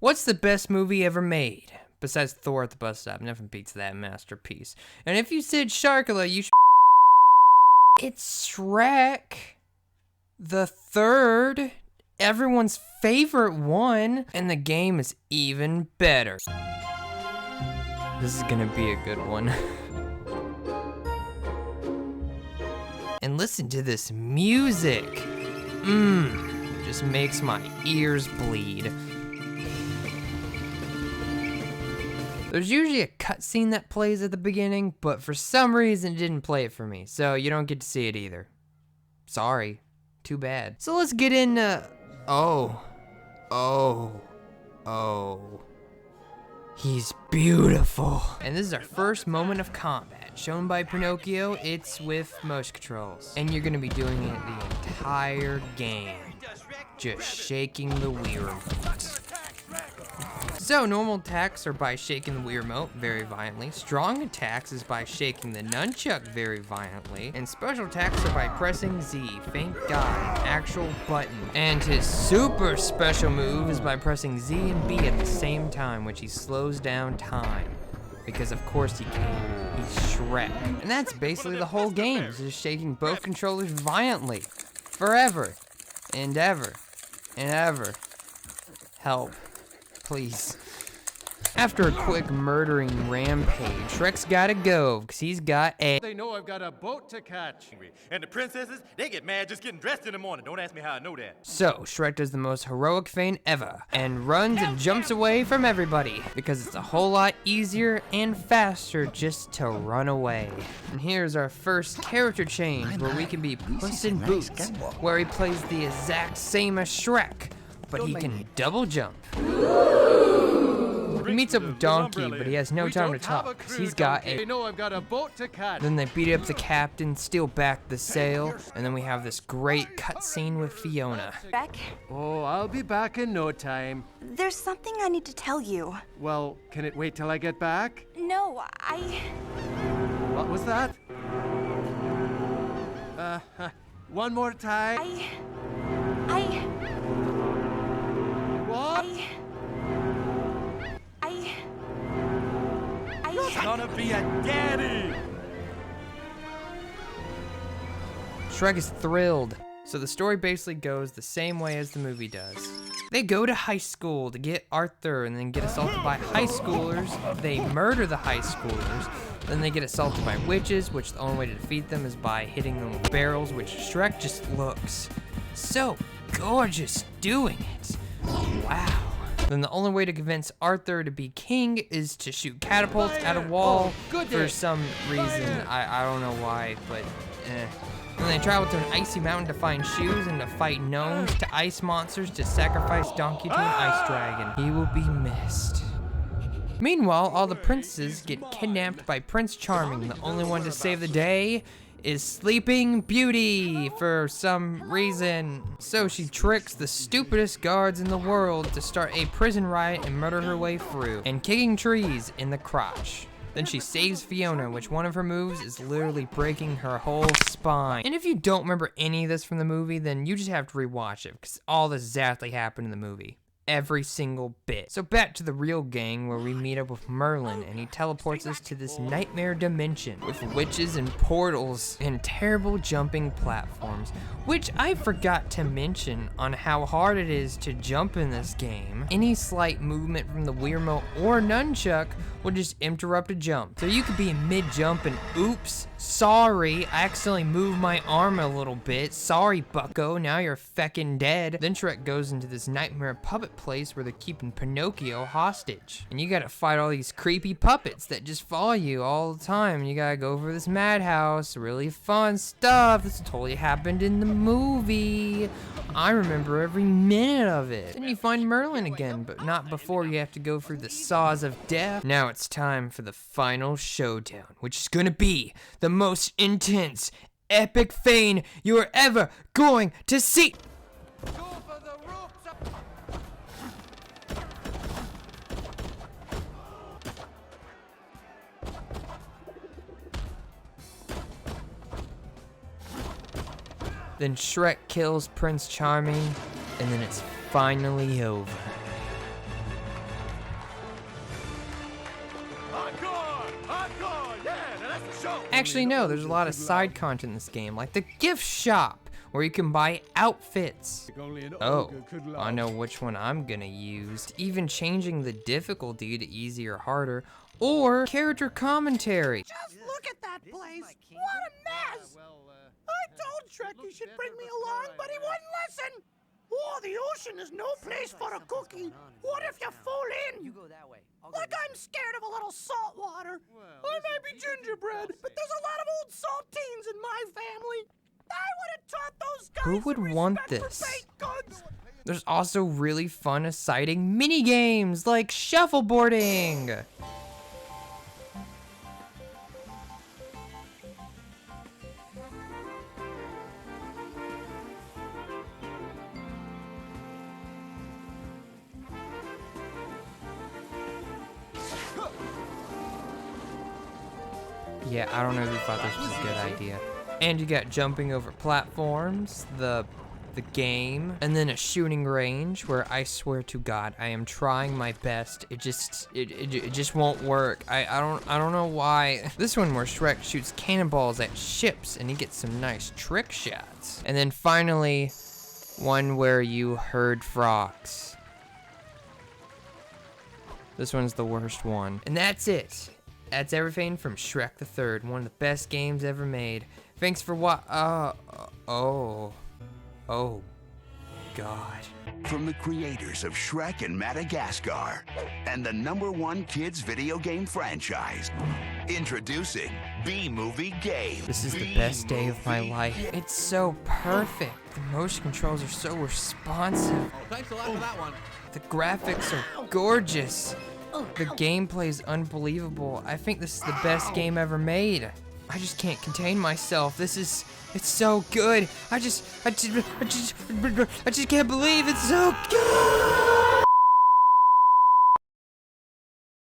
What's the best movie ever made? Besides Thor at the Bus Stop, nothing beats that masterpiece. And if you said Sharkula, you it's Shrek the Third, everyone's favorite one, and the game is even better. This is gonna be a good one. And listen to this music. Just makes my ears bleed. There's usually a cutscene that plays at the beginning, but for some reason it didn't play it for me, so you don't get to see it either. Sorry. Too bad. So let's get into... Oh. He's beautiful. And this is our first moment of combat. Shown by Pinocchio, it's with motion controls. And you're gonna be doing it the entire game. Just shaking the Wii remote. So normal attacks are by shaking the Wii remote very violently. Strong attacks is by shaking the nunchuck very violently. And special attacks are by pressing Z. Thank God, an actual button. And his super special move is by pressing Z and B at the same time, which he slows down time. Because of course he can. He's Shrek. And that's basically the whole game. It's just shaking both controllers violently. Forever. And ever. And ever. Help. Please. After a quick murdering rampage, Shrek's gotta go, because he's got a... They know I've got a boat to catch. And the princesses, they get mad just getting dressed in the morning. Don't ask me how I know that. So, Shrek does the most heroic feint ever, and runs and jumps away from everybody, because it's a whole lot easier and faster just to run away. And here's our first character change, where we can be Puss in Boots, where he plays the exact same as Shrek, but he can double jump. He meets up with Donkey, but he has no time to talk, because he's got a... They know I've got a boat to catch. Then they beat up the captain, steal back the sail, and then we have this great cutscene with Fiona. Shrek, Oh, I'll be back in no time. there's something I need to tell you. Well, can it wait till I get back? No, What was that? One more time. What? You're gonna be a daddy! Shrek is thrilled. So the story basically goes the same way as the movie does. They go to high school to get Arthur and then get assaulted by high schoolers. They murder the high schoolers. Then they get assaulted by witches, which the only way to defeat them is by hitting them with barrels, which Shrek just looks so gorgeous doing it. Wow. Then the only way to convince Arthur to be king is to shoot catapults at a wall for some reason. I don't know why, but Then they travel to an icy mountain to find shoes and to fight gnomes, to ice monsters, to sacrifice Donkey to an ice dragon. He will be missed. Meanwhile, all the princes get kidnapped by Prince Charming. The only one to save the day is Sleeping Beauty for some reason. So she tricks the stupidest guards in the world to start a prison riot and murder her way through, and kicking trees in the crotch. Then she saves Fiona, which one of her moves is literally breaking her whole spine. And if you don't remember any of this from the movie, then you just have to rewatch it, because all this exactly happened in the movie. Every single bit. So back to the real gang, where we meet up with Merlin, and he teleports us to this nightmare dimension with witches and portals and terrible jumping platforms, which I forgot to mention on how hard it is to jump in this game. Any slight movement from the Wii remote or nunchuck will just interrupt a jump. So you could be in mid-jump and oops, sorry, I accidentally moved my arm a little bit. Sorry, bucko, now you're feckin' dead. Then Shrek goes into this nightmare puppet place where they're keeping Pinocchio hostage. And you gotta fight all these creepy puppets that just follow you all the time. You gotta go over this madhouse, really fun stuff. This totally happened in the movie. I remember every minute of it. Then you find Merlin again, but not before you have to go through the saws of death. Now it's time for the final showdown, which is gonna be the most intense, epic feint you are ever going to see. Then Shrek kills Prince Charming, and then it's finally over. Encore! Encore! Yeah, now that's the show! Actually, no, there's a lot of side content in this game, like the gift shop, where you can buy outfits. Oh, I know which one I'm gonna use. Even changing the difficulty to easy or harder, or character commentary. Just look at that place! What a mess! I told Shrek he should bring me along, but he wouldn't listen! Oh, the ocean is no place for a cookie. What if you fall in? You go that way. Like I'm scared of a little salt water. I may be gingerbread, but there's a lot of old saltines in my family. I would have taught those guys Who would some want respect this? for baked goods. There's also really fun, exciting mini games like shuffleboarding. Yeah, I don't know who thought this was a good idea. And you got jumping over platforms, the game, and then a shooting range where I swear to God, I am trying my best. It just won't work. I don't know why. This one where Shrek shoots cannonballs at ships and he gets some nice trick shots. And then finally, one where you herd frogs. This one's the worst one. And that's it. That's everything from Shrek the Third, one of the best games ever made. Thanks for oh God. From the creators of Shrek and Madagascar and the #1 kids video game franchise, introducing B-Movie Game. This is the best day of my life. It's so perfect. The motion controls are so responsive. Thanks a lot for that one. The graphics are gorgeous. The gameplay is unbelievable. I think this is the best game ever made. I just can't contain myself. It's so good. I just can't believe it's so good.